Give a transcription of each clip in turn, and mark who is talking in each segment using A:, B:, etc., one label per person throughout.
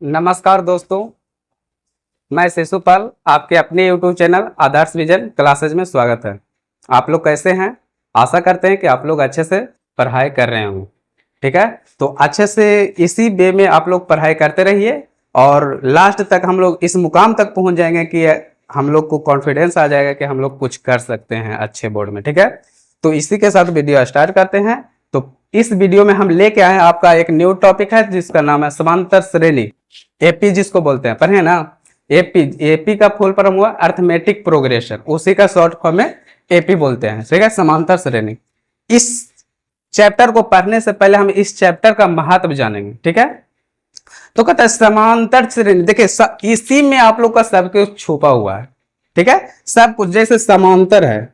A: नमस्कार दोस्तों, मैं शिशुपाल आपके अपने YouTube चैनल आदर्श विजन क्लासेज में स्वागत है। आप लोग कैसे हैं? आशा करते हैं कि आप लोग अच्छे से पढ़ाई कर रहे होंगे। ठीक है, तो अच्छे से इसी वे में आप लोग पढ़ाई करते रहिए और लास्ट तक हम लोग इस मुकाम तक पहुंच जाएंगे कि हम लोग को कॉन्फिडेंस आ जाएगा कि हम लोग कुछ कर सकते हैं अच्छे बोर्ड में। ठीक है, तो इसी के साथ वीडियो स्टार्ट करते हैं। तो इस वीडियो में हम लेके आए हैं आपका एक न्यू टॉपिक है जिसका नाम है समांतर श्रेणी, एपी जिसको बोलते हैं। पढ़े ना, एपी का फुल फॉर्म हुआ अर्थमेटिक प्रोग्रेशन, उसी का शॉर्ट फॉर्म में एपी बोलते हैं। ठीक है, समांतर श्रेणी। इस चैप्टर को पढ़ने से पहले हम इस चैप्टर का महत्व जानेंगे। ठीक है, तो कहता है समांतर श्रेणी। देखिए इसी में आप लोग का सब कुछ छुपा हुआ है। ठीक है, सब कुछ जैसे समांतर है,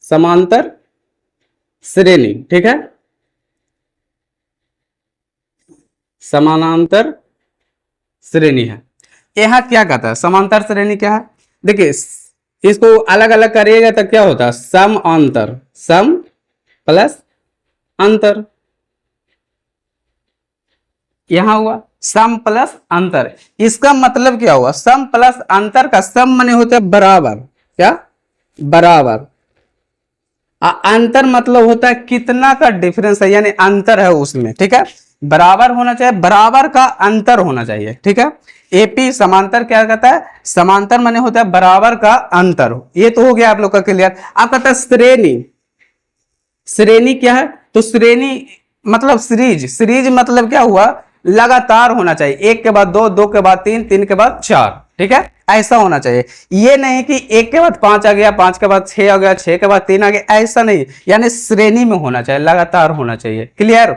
A: समांतर श्रेणी। ठीक है, समानांतर श्रेणी है। यहां क्या कहता है? समांतर श्रेणी क्या है? देखिए इसको अलग अलग करिएगा तो क्या होता है? सम अंतर, सम प्लस अंतर। यहां हुआ सम प्लस अंतर। इसका मतलब क्या हुआ? सम प्लस अंतर का सम माने होता है बराबर। क्या? बराबर। अंतर मतलब होता है कितना का डिफरेंस है, यानी अंतर है उसमें। ठीक है, बराबर होना चाहिए, बराबर का अंतर होना चाहिए। ठीक है, एपी समांतर क्या कहता है? समांतर माने होता है बराबर का अंतर। ये तो हो गया आप लोग का क्लियर। आप कहता है श्रेणी। श्रेणी क्या है? तो श्रेणी मतलब सीरीज। सीरीज मतलब क्या हुआ? लगातार होना चाहिए, एक के बाद दो, दो के बाद तीन, तीन के बाद चार। ठीक है, ऐसा होना चाहिए। ये नहीं कि एक के बाद पांच आ गया, पांच के बाद छह आ गया, छह के बाद तीन आ गया, ऐसा नहीं। यानी श्रेणी में होना चाहिए, लगातार होना चाहिए। क्लियर?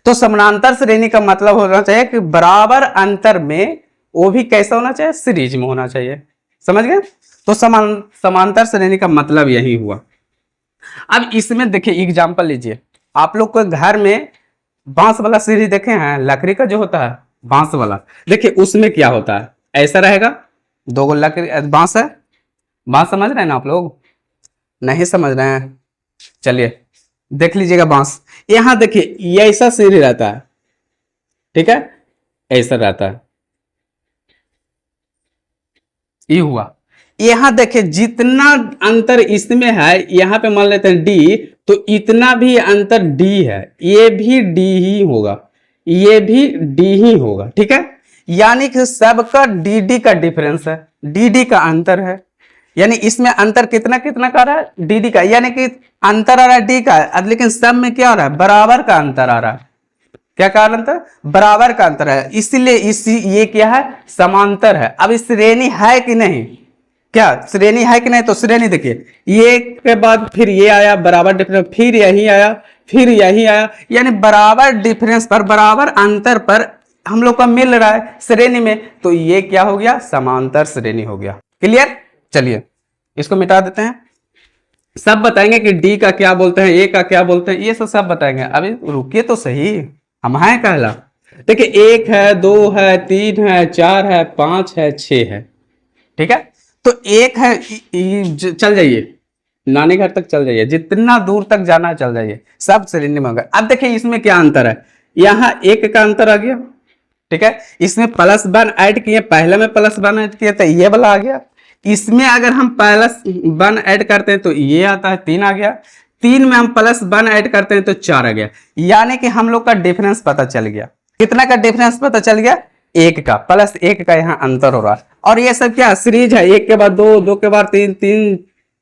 A: तो समानांतर श्रेणी का मतलब होना चाहिए कि बराबर अंतर में, वो भी कैसा होना चाहिए? सीरीज में होना चाहिए। समझ गए? तो समांतर श्रेणी का मतलब यही हुआ। अब इसमें देखिए एग्जाम्पल लीजिए। आप लोग को घर में बांस वाला सीढ़ी देखे हैं? लकड़ी का जो होता है बांस वाला। देखिए उसमें क्या होता है? ऐसा रहेगा, दो गो लकड़ी बांस है। बांस समझ रहे हैं ना आप लोग? नहीं समझ रहे हैं? चलिए देख लीजिएगा बांस। यहां देखिए ये ऐसा सीढ़ी रहता है। ठीक है, ऐसा रहता है। ये हुआ। यहां देखिए जितना अंतर इसमें है, यहां पे मान लेते हैं डी, तो इतना भी अंतर डी है, ये भी डी ही होगा, ये भी डी ही होगा। ठीक है, यानी कि सबका डी का डिफरेंस है, डी का अंतर है। यानी इसमें अंतर कितना कितना का रहा है? डी का, यानी कि अंतर आ रहा है डी का, लेकिन सब में क्या आ रहा है? बराबर का अंतर आ रहा है। क्या कारण था? बराबर का अंतर है, इसीलिए इसी ये क्या है? समांतर है। अब इस श्रेणी है कि नहीं? क्या श्रेणी है कि नहीं? तो श्रेणी देखिए, ये के बाद फिर ये आया बराबर डिफरेंस, फिर यही आया, फिर यही आया, यानी बराबर डिफरेंस पर, बराबर अंतर पर हम लोग का मिल रहा है श्रेणी में। तो ये क्या हो गया? समांतर श्रेणी हो गया। क्लियर? चलिए इसको मिटा देते हैं। सब बताएंगे कि डी का क्या बोलते हैं, ए का क्या बोलते हैं, ये सब बताएंगे। अभी रुकिए तो सही, हम हैं कहला। देखिए एक है, दो है, तीन है, चार है, पांच है, छह है। ठीक है, तो एक है, चल जाइए नानी घर तक, चल जाइए, जितना दूर तक जाना है चल जाइए, सब श्रेणी में होगा। अब देखिए इसमें क्या अंतर है? यहां एक का अंतर आ गया। ठीक है, इसमें प्लस वन ऐड किए, पहले में प्लस वन ऐड किए तो ये वाला आ गया। इसमें अगर हम प्लस वन ऐड करते हैं तो ये आता है, तीन आ गया। तीन में हम प्लस वन ऐड करते हैं तो चार आ गया। यानी कि हम लोग का डिफरेंस पता चल गया। कितना का डिफरेंस पता चल गया? एक का, प्लस एक का यहाँ अंतर हो रहा है। और ये सब क्या? सीरीज है, एक के बाद दो, दो के बाद तीन, तीन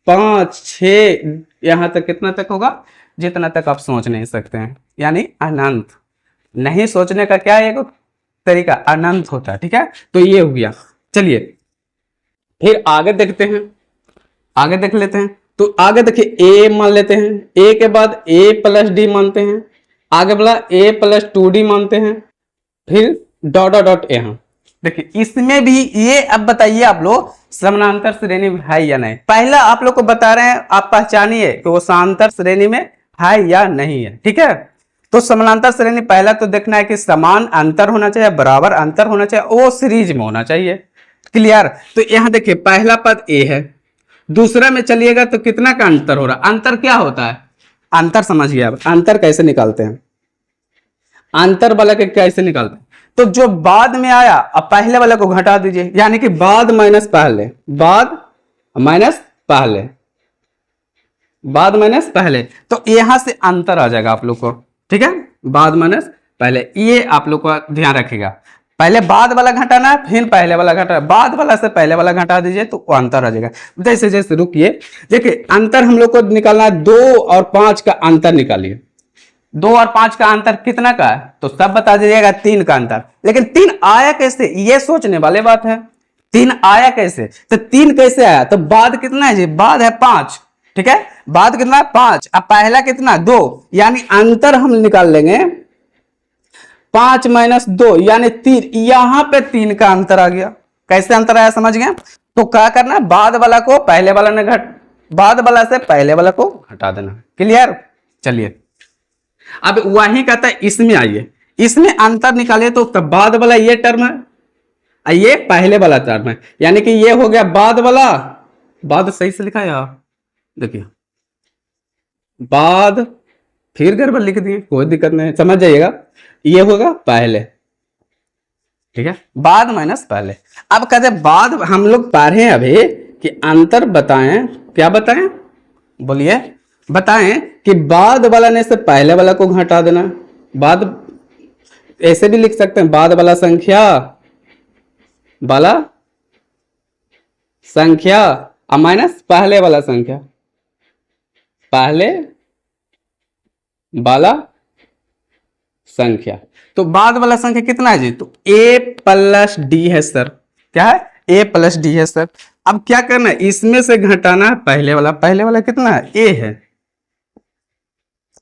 A: पांच छह, यहां तक कितना तक होगा? जितना तक आप सोच नहीं सकते हैं, यानी अनंत। नहीं सोचने का क्या एक तरीका? अनंत होता है। ठीक है, तो ये हो गया। चलिए फिर आगे देखते हैं, आगे देख लेते हैं। तो आगे देखिए ए मान लेते हैं, ए के बाद ए प्लस डी मानते हैं, आगे बोला ए प्लस टू डी मानते हैं, फिर डॉट डॉट डॉट यहां देखिए इसमें भी ये। अब बताइए आप लोग समानांतर श्रेणी में है या नहीं? पहला आप लोग को बता रहे हैं, आप पहचानिए कि वो समांतर श्रेणी में है या नहीं है। ठीक है, तो समानांतर श्रेणी पहला तो देखना है कि समान अंतर होना चाहिए, बराबर अंतर होना चाहिए, वो सीरीज में होना चाहिए। क्लियर? तो यहां देखिए पहला पद ए है, दूसरा में चलिएगा तो कितना का अंतर हो रहा है? अंतर क्या होता है? अंतर समझिए। अब अंतर कैसे निकालते हैं? अंतर वाला के कैसे निकालते हैं? तो जो बाद में आया अब पहले वाले को घटा दीजिए, यानी कि बाद माइनस पहले, बाद माइनस पहले, बाद माइनस पहले, तो यहां से अंतर आ जाएगा आप लोग को, ठीक है, बाद माइनस पहले, ये आप लोग को ध्यान रखिएगा। पहले बाद वाला घटाना है, फिर पहले वाला घटाना, बाद वाला से पहले वाला घटा दीजिए तो वो अंतर आ जाएगा। जैसे जैसे रुकिए, देखिए अंतर हम लोग को निकालना है, 2 और 5 का अंतर निकालिए। 2 और 5 का अंतर कितना का है, तो सब बता दीजिएगा, 3 का अंतर। लेकिन 3 आया कैसे, ये सोचने वाले बात है, 3 आया कैसे, तो 3 कैसे आया, तो बाद कितना है जी, बाद है 5, ठीक है, बाद कितना है 5, अब पहला कितना 2, यानी अंतर हम निकाल लेंगे 5 माइनस 2 यानी 3, यहां पे 3 का अंतर आ गया। कैसे अंतर आया समझ गए, तो क्या करना है, बाद वाला को पहले वाला ने बाद वाला से पहले वाला को घटा देना। क्लियर, चलिए अब वही कहता है इसमें आइए, इसमें अंतर निकालिए, तो बाद वाला ये टर्म है, ये पहले वाला टर्म है, यानी कि ये हो गया बाद वाला, बाद सही से लिखा है, देखिए बाद, फिर गड़बड़ लिख दिए, कोई दिक्कत नहीं, समझ जाइएगा, ये होगा पहले, ठीक है, बाद माइनस पहले। अब कहते बाद हम लोग पढ़े हैं अभी कि अंतर बताएं, क्या बताएं, बोलिए, बताएं कि बाद वाला ने से पहले वाला को घटा देना, बाद ऐसे भी लिख सकते हैं, बाद वाला संख्या अब माइनस पहले वाला संख्या, पहले वाला संख्या, तो बाद वाला संख्या कितना है जी, तो a प्लस डी है सर, क्या है, a प्लस डी है सर। अब क्या करना है, इसमें से घटाना है पहले वाला, पहले वाला कितना है, a है,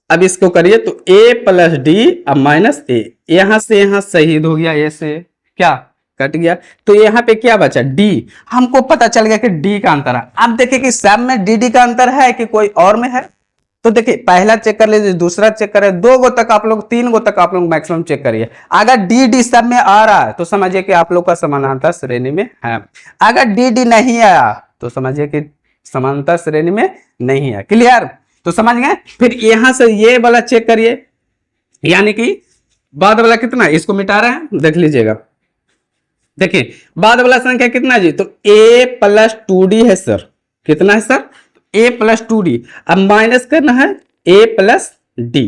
A: अब इसको करिए तो a प्लस डी अब माइनस a, यहां से यहां शहीद हो गया, a से क्या कट गया, तो यहाँ पे क्या बचा, d, हमको पता चल गया कि d का अंतर है। अब देखिए कि सब में dd का अंतर है कि कोई और में है, तो देखिए पहला चेक कर लीजिए, दूसरा चेक करें, 2 गो तक आप लोग, 3 गो तक आप लोग मैक्सिमम चेक करिए। अगर dd सब में आ रहा है तो समझिए कि आप लोग का समानांतर श्रेणी में है, अगर dd नहीं आया तो समझिए कि समांतर श्रेणी में नहीं है। क्लियर, तो समझ गए। फिर यहां से ये वाला चेक करिए, यानी कि बाद वाला कितना, इसको मिटा रहे हैं, देख लीजिएगा, देखिए बाद वाला संख्या कितना जी, तो a प्लस 2d है सर, कितना है सर, a प्लस 2d, अब माइनस करना है a प्लस d,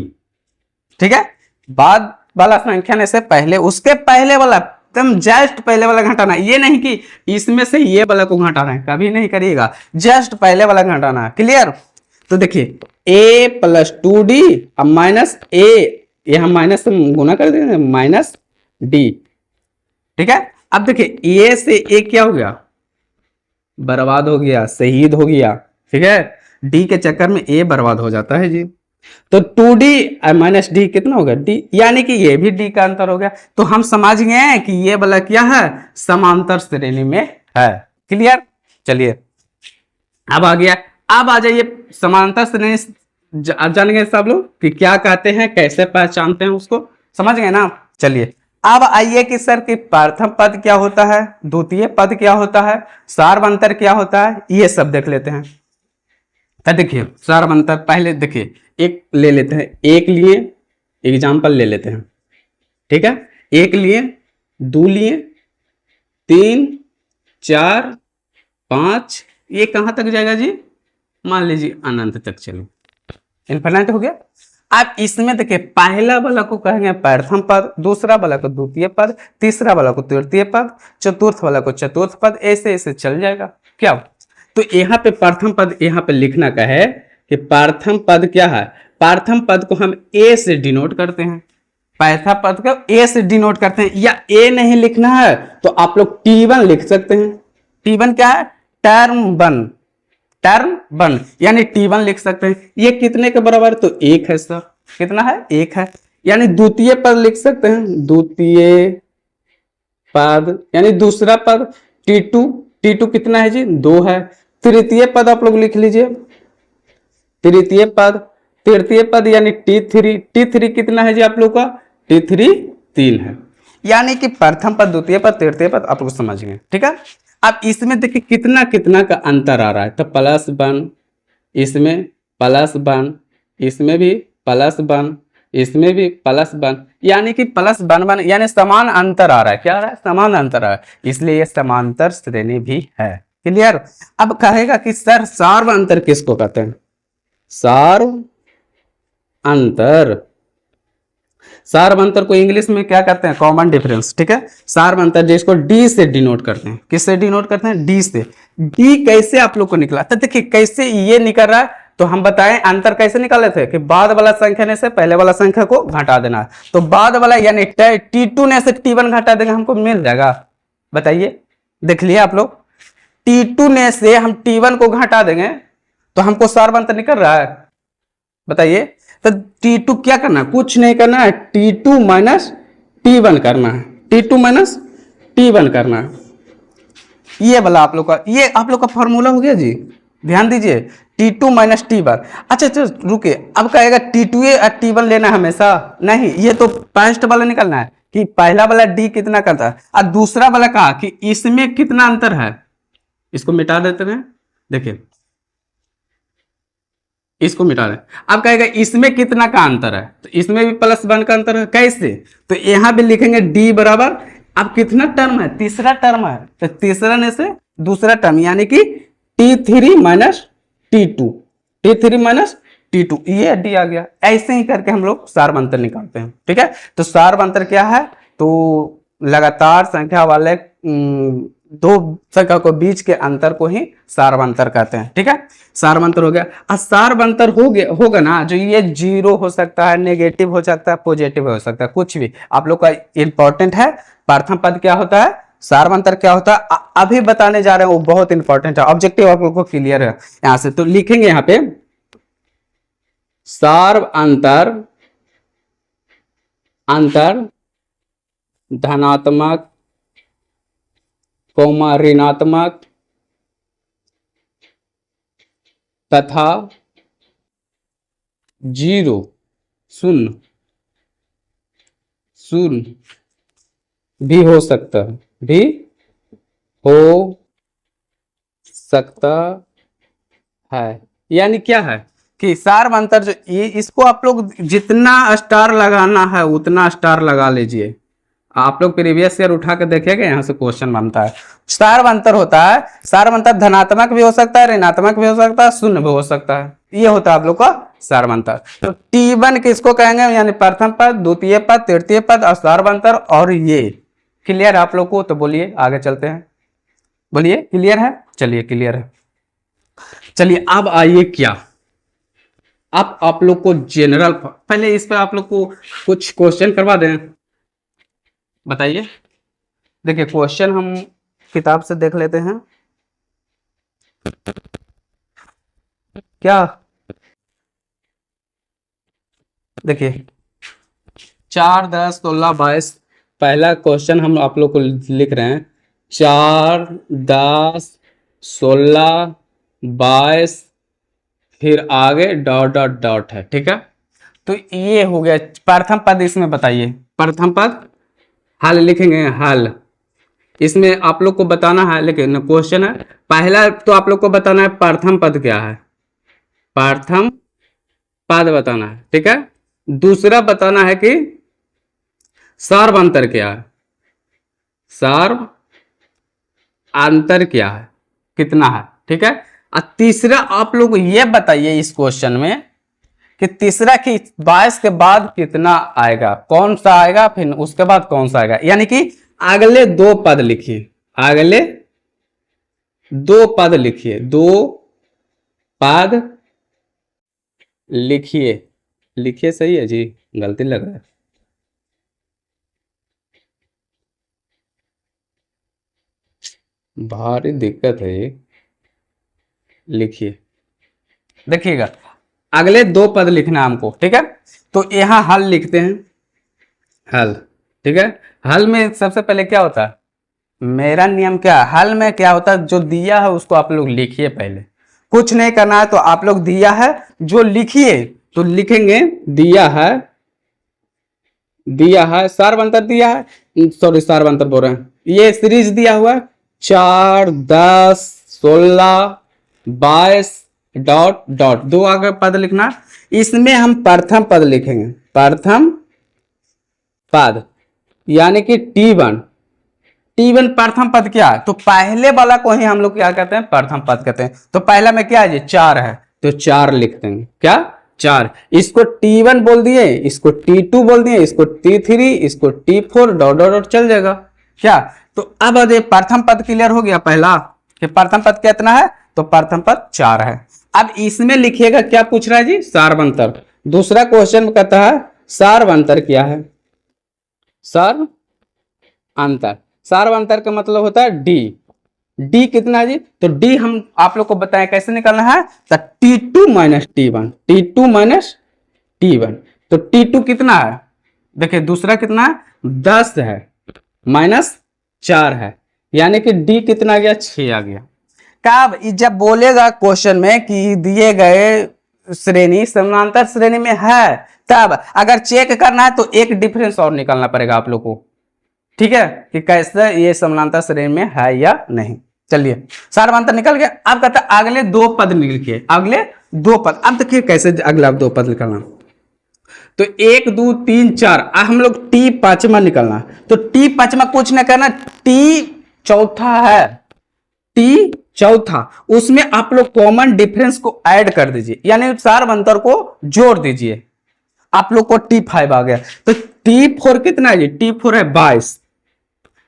A: ठीक है, बाद वाला संख्या ने से पहले, उसके पहले वाला एकदम जस्ट पहले वाला घटाना, ये नहीं कि इसमें से ये वाला को घटाना है, कभी नहीं करिएगा, जस्ट पहले वाला घटाना है। क्लियर, तो देखिए a प्लस 2d अब माइनस a, यहां माइनस से गुना कर देंगे, माइनस d, ठीक है। अब देखिए ये से ए क्या हो गया, बर्बाद हो गया, शहीद हो गया, ठीक है, डी के चक्कर में ए बर्बाद हो जाता है जी। तो 2d माइनस डी कितना होगा, डी, यानी कि ये भी डी का अंतर हो गया। तो हम समझ गए कि ये वाला क्या है, समांतर श्रेणी में है। क्लियर, चलिए अब आ गया, अब आ जाइए समांतर श्रेणी, जान गए सब लोग कि क्या कहते हैं, कैसे पहचानते हैं उसको, समझ गए ना। चलिए अब आइए कि सर कि प्रथम पद क्या होता है, द्वितीय पद क्या होता है, सार्वंतर क्या होता है, ये सब देख लेते हैं। तो देखिए सार्वंतर, पहले देखिए एक ले लेते हैं, एक लिए एग्जाम्पल ले लेते हैं, ठीक है, एक लिए, 2 लिए, 3, 4, 5, ये कहां तक जाएगा जी, मान लीजिए अनंत तक, चलो इनफिनिट हो गया। अब इसमें देखिए पहला वाला को कहेंगे प्रथम पद, दूसरा वाला को द्वितीय पद, तीसरा वाला को तृतीय पद, चतुर्थ वाला को चतुर्थ पद, ऐसे ऐसे चल जाएगा। क्या, तो यहाँ पे प्रथम पद यहाँ पे लिखना का है कि प्रथम पद क्या है, प्रथम पद को हम ए से डिनोट करते हैं, प्रथम पद को ए से डिनोट करते हैं, या ए नहीं लिखना है तो आप लोग T1 लिख सकते हैं। T1 क्या है, टर्म वन, टर्म वन, यानी T1 लिख सकते हैं। ये कितने के बराबर, तो 1 है सर, कितना है, 1 है, यानी द्वितीय पद लिख सकते हैं, द्वितीय पद यानी दूसरा पद T2, T2 कितना है जी, 2 है। तृतीय पद आप लोग लिख लीजिए, तृतीय पद, तृतीय पद यानी T3, T3 कितना है जी आप लोग का, T3 3 है, यानी कि प्रथम पद, द्वितीय पद, तृतीय पद आप लोग समझ गए, ठीक है। अब इसमें देखिए कितना कितना का अंतर आ रहा है, तो +1, इसमें +1, इसमें भी +1, इसमें भी +1, यानी कि +1 यानी समान अंतर आ रहा है। क्या आ रहा है? समान अंतर आ रहा है, इसलिए ये समांतर श्रेणी भी है। क्लियर? अब कहेगा कि सर सार्व अंतर किसको कहते हैं? सार्व अंतर, सार्व अंतर को इंग्लिश में क्या कहते हैं? Common difference. ठीक है, सार्व अंतर जिसको डी से डिनोट करते हैं। किससे डिनोट करते हैं? डी से। डी कैसे आप लोग को निकला? तो देखिए कैसे ये निकल रहा है, तो हम बताएं अंतर कैसे निकाले थे कि बाद वाला संख्या ने से पहले वाला संख्या को घटा देना है। तो बाद वाला यानी T2 ने से T1 घटा देंगे, हमको मिल जाएगा। बताइए, देख लिया आप लोग, T2 ने से हम T1 को घटा देंगे तो हमको सार्व अंतर निकल रहा है। बताइए, तो T2 क्या करना है? कुछ नहीं करना है, T2 माइनस T1 करना है। T2 माइनस T1 करना है। ये वाला आप लोग का, ये आप लोग का फॉर्मूला हो गया जी। ध्यान दीजिए, T2 माइनस T1। अच्छा रुके, अब कहेगा T2 और T1 लेना हमेशा नहीं, ये तो फर्स्ट वाला निकलना है कि पहला वाला D कितना करता है और दूसरा वाला कहा कि इसमें कितना अंतर है। इसको मिटा देते हैं, देखिए इसको मिटा दें। अब कहेगा इसमें कितना का अंतर है, तो इसमें भी +1 का अंतर है। कैसे? तो यहां भी लिखेंगे D बराबर, अब कितना टर्म है? तीसरा टर्म है, तो तीसरा ने से दूसरा टर्म यानी कि T3 minus T2, T3 minus T2, ये D आ गया। ऐसे ही करके हम लोग सार्व अंतर निकालते हैं। ठीक है, तो सार्व अंतर क्या है? तो लगातार संख्या वाले दो संख्या को बीच के अंतर को ही सार्व अंतर कहते हैं। ठीक है, सार्व अंतर हो गया। और सार्व अंतर हो गया होगा ना, जो ये 0 हो सकता है, नेगेटिव हो सकता है, पॉजिटिव हो सकता है, कुछ भी। आप लोग का इंपॉर्टेंट है प्रथम पद क्या होता है, सार्व अंतर क्या होता है, अभी बताने जा रहे हैं, वो बहुत इंपॉर्टेंट है। ऑब्जेक्टिव आप लोग को क्लियर है यहां से, तो लिखेंगे यहां पे सार्व अंतर, अंतर धनात्मक कोमा ऋणात्मक तथा 0 शून्य शून्य भी हो सकता है, भी हो सकता है। यानी क्या है कि सार्व अंतर जो ये, इसको आप लोग जितना स्टार लगाना है उतना स्टार लगा लीजिए। आप लोग प्रीवियस ईयर उठा के देखिएगा, यहाँ से क्वेश्चन बनता है। सार्व अंतर होता है, सार्व अंतर धनात्मक भी हो सकता है, ऋणात्मक भी हो सकता है, शून्य भी हो सकता है। ये होता है आप लोग का सार्व अंतर। तो T1 किसको कहेंगे? यानी प्रथम पद, द्वितीय पद, तृतीय पद और सार्व अंतर। और ये क्लियर आप लोग को? तो बोलिए आगे चलते हैं, बोलिए क्लियर है? चलिए क्लियर है। चलिए अब आइए क्या, अब आप लोग को जनरल, पहले इस पे आप लोग को कुछ क्वेश्चन करवा दें। बताइए, देखिए क्वेश्चन हम किताब से देख लेते हैं। क्या देखिए 4, 10, 16, 22 पहला क्वेश्चन हम आप लोग को लिख रहे हैं। 4, 10, 16, 22 फिर आगे डॉट डॉट डॉट है। ठीक है, तो ये हो गया प्रथम पद। इसमें बताइए प्रथम पद, हल लिखेंगे हल। इसमें आप लोग को बताना है, लेकिन क्वेश्चन है पहला तो आप लोग को बताना है प्रथम पद क्या है, प्रथम पद बताना है। ठीक है, दूसरा बताना है कि सार्व अंतर क्या है, सार्व अंतर क्या है, कितना है। ठीक है, और तीसरा आप लोग ये बताइए इस क्वेश्चन में कि तीसरा कि 22 के बाद कितना आएगा, कौन सा आएगा, फिर उसके बाद कौन सा आएगा। यानी कि अगले 2 पद लिखिए, अगले 2 पद लिखिए, 2 पद लिखिए। लिखिए, सही है जी, गलती लग रहा है। भारी दिक्कत है ये, लिखिए। देखिएगा अगले 2 पद लिखना हमको। ठीक है, तो यहां हल लिखते हैं, हल। ठीक है, हल में सबसे पहले क्या होता है, मेरा नियम क्या है, हल में क्या होता है, जो दिया है उसको आप लोग लिखिए। पहले कुछ नहीं करना है, तो आप लोग दिया है जो लिखिए, तो लिखेंगे दिया है, दिया है सार्व अंतर दिया है, सॉरी सार्व अंतर बोल रहे हैं, ये सीरीज दिया हुआ है 4, 10, 16, 22 डॉट डॉट 2 आगे पद लिखना। इसमें हम प्रथम पद लिखेंगे, प्रथम पद यानी कि T1। T1 प्रथम पद क्या है? तो पहले वाला को ही हम लोग क्या कहते हैं? प्रथम पद कहते हैं। तो पहला में क्या है? 4 है, तो 4 लिखते हैं। क्या? 4। इसको T1 बोल दिए, इसको T2 बोल दिए, इसको T3, इसको T4, डॉट डॉट डॉट चल जाएगा। क्या? तो अब ये प्रथम पद क्लियर हो गया पहला कि प्रथम पद कितना है? तो प्रथम पद 4 है। अब इसमें लिखिएगा, क्या पूछ रहा है जी? सार्वंतर। दूसरा क्वेश्चन में कहता है सार्वंतर क्या है? सार्वंतर, सार्वंतर का मतलब होता है डी। डी कितना है जी? तो डी हम आप लोग को बताएं कैसे निकालना है। तो T2 minus T1, T2 minus T1। तो T2 कितना है? देखिए दूसरा कितना है? 10 है, माइनस 4 है, यानी कि डी कितना आ गया? 6 आ गया। कब? जब बोलेगा क्वेश्चन में कि दिए गए श्रेणी समानांतर श्रेणी में है, तब अगर चेक करना है तो एक डिफरेंस और निकालना पड़ेगा आप लोग को। ठीक है, कि कैसे ये समानांतर श्रेणी में है या नहीं। चलिए सार्वंतर निकल गया। अब कहता है अगले 2 पद लिखिए, अगले 2 पद। अब देखिए कैसे अगला 2 पद निकालना। तो 1 2 3 4 हम लोग T पांचवा निकालना। तो T पांचवा कुछ न करना, T चौथा है, T चौथा, उसमें आप लोग कॉमन डिफरेंस को ऐड कर दीजिए, यानी सार्वंतर को जोड़ दीजिए। आप लोग को T5 आ गया। तो T4 कितना है जी? T4 है 22।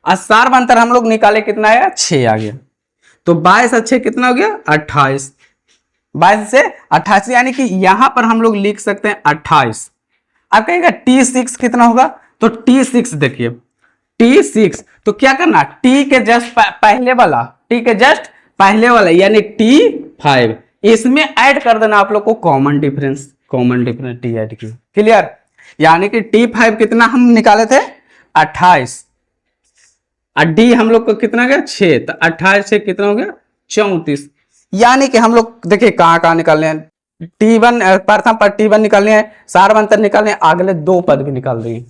A: और सार्वंतर हम लोग निकाले कितना आया? 6 आ गया। तो 22 और 6 कितना हो गया? 28। 22 से 28, यानी कि यहां पर हम लोग लिख सकते हैं 28। अब कहेगा T6 कितना होगा? तो T6 देखिए, T6 तो क्या करना? T के जस्ट पहले वाला, T के जस्ट पहले वाला यानी T5, इसमें ऐड कर देना आप लोग को common difference. Common difference T add किया। क्लियर? यानी कि T5 कितना हम निकाले थे? 28। और D हम लोग को कितना गया? 6। तो 28 से कितना हो गया? 34। यानी कि हम लोग देखिए कहां निकालने हैं। T1 प्रथम पद T1 निकालने हैं, सार्वंतर निकालने हैं, अगले 2 पद भी निकाल देंगे,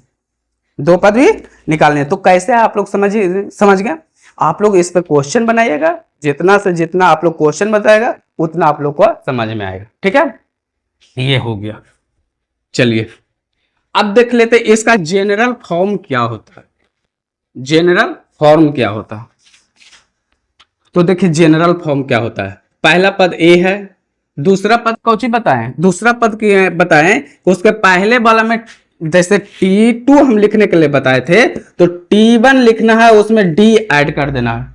A: 2 पद भी निकालने हैं। तो कैसे आप लोग समझ गए? आप लोग इस पे क्वेश्चन बनाइएगा, जितना से जितना आप लोग क्वेश्चन बताएगा उतना आप लोग को समझ में आएगा। ठीक है, ये हो गया। चलिए अब देख लेते इसका जनरल फॉर्म क्या होता है। जनरल फॉर्म क्या होता है? तो देखिए जनरल फॉर्म क्या होता है। पहला पद A है, दूसरा पद कौन सी बताएं? दूसरा पद की बताएं उसके पहले वाला में जैसे T2 हम लिखने के लिए बताए थे, तो T1 लिखना है, उसमें D ऐड कर देना है।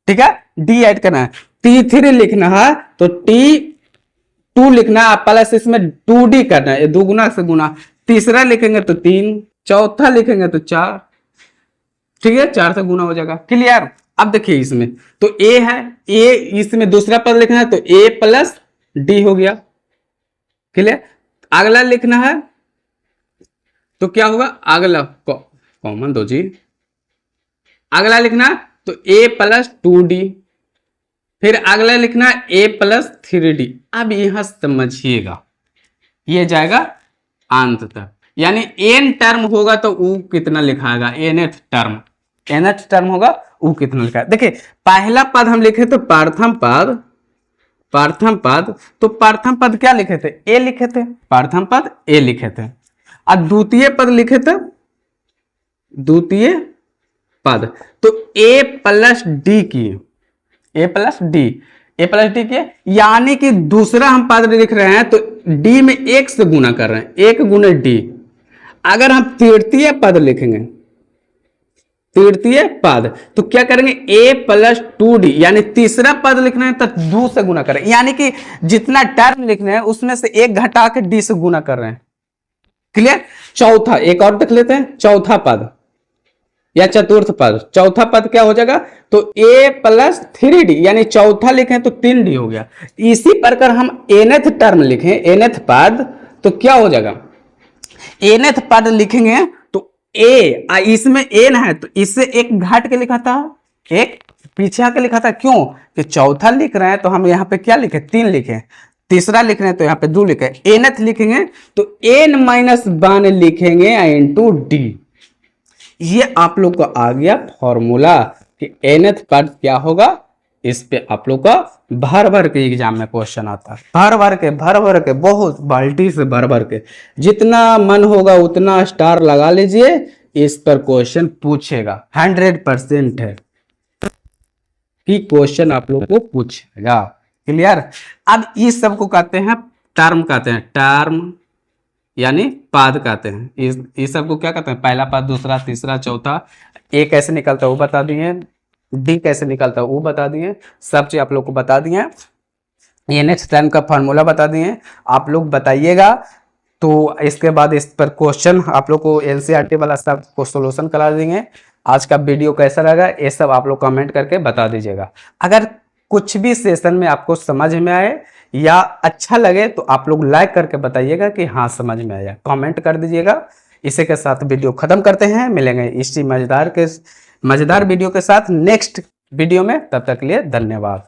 A: ठीक है, D ऐड करना है। T3 लिखना है तो T2 लिखना है, प्लस इसमें 2D करना है, 2 गुना से गुना। तीसरा लिखेंगे तो 3, चौथा लिखेंगे तो 4। ठीक है, 4 से गुना हो जाएगा। क्लियर? अब देखिए इसमें तो A है, A इसमें दूसरा पद लिखना है तो A प्लस D हो गया। क्लियर? अगला लिखना है तो क्या होगा? अगला कॉमन दो जी। अगला लिखना है तो A प्लस 2D, फिर अगला लिखना है A प्लस 3D। अब यहां समझिएगा, ये जाएगा अंत तक, यानी n टर्म होगा तो U कितना लिखाएगा? nth टर्म, nth टर्म होगा U कितना लिखा? देखिए पहला पद हम लिखे तो प्रथम पद, प्रथम पद, तो प्रथम पद क्या लिखे थे? A लिखे थे, प्रथम पद A लिखे थे। और द्वितीय पद लिखे थे, द्वितीय पद तो A प्लस D की, A plus D, A plus D की, यानी कि दूसरा हम पद लिख रहे हैं तो D में 1 से गुना कर रहे हैं, 1 गुने D। अगर हम तृतीय पद लिखेंगे, तृतीय पद, तो क्या करेंगे? A प्लस 2D, यानी तीसरा पद लिखना है तो 2 से गुना करें, यानी कि जितना टर्म लिखना है उसमें से 1 घटा के D से गुना कर रहे हैं। क्लियर? चौथा एक और देख लेते हैं, चौथा पद या चतुर्थ पद। चौथा पद क्या हो जाएगा? तो A प्लस 3D, यानी चौथा लिखें तो 3D हो गया। इसी प्रकार हम nth टर्म लिखें, nth पद, तो क्या हो जाएगा? nth पद लिखेंगे तो A, इसमें n है तो इससे 1 घाट के लिखा था, 1 पीछे आके लिखा था। क्यों? कि चौथा लिख रहे हैं तो हम यहाँ पे क्या लिखे? 3 लिखे। तीसरा लिख रहे हैं तो यहाँ पे 2 लिखे। nth लिखेंगे तो n माइनस 1 लिखेंगे इंटू D। ये आप लोग को आ गया फॉर्मूला कि nth पद क्या होगा? इस पे आप लोग का भर भर के एग्जाम में क्वेश्चन आता है, भर भर के बहुत बाल्टी से भर भर के, जितना मन होगा उतना स्टार लगा लीजिए, इस पर क्वेश्चन पूछेगा, 100% है कि क्वेश्चन आप लोग को पूछेगा। क्लियर। अब इस सब को कहते हैं टर्म, कहते हैं टर्म, यानी पाद कहते हैं। इस सब को क्या कहते हैं, पहला पाद, दूसरा, तीसरा, चौथा। ए कैसे निकलता है वो बता दिए, डी कैसे निकलता है वो बता दिए, सब चीज आप लोग को बता दिए। ये नेक्स्ट टाइम का फॉर्मूला बता दिए, आप लोग बताइएगा। तो इसके बाद इस पर क्वेश्चन आप लोग को एनसीईआरटी वाला सब को सोल्यूशन करा देंगे। आज का वीडियो कैसा लगा ये सब आप लोग कमेंट करके बता दीजिएगा। अगर कुछ भी सेशन में आपको समझ में आए या अच्छा लगे तो आप लोग लाइक करके बताइएगा कि हाँ समझ में आया, कमेंट कर दीजिएगा। इसी के साथ वीडियो खत्म करते हैं, मिलेंगे इसी मजेदार वीडियो के साथ नेक्स्ट वीडियो में। तब तक के लिए धन्यवाद।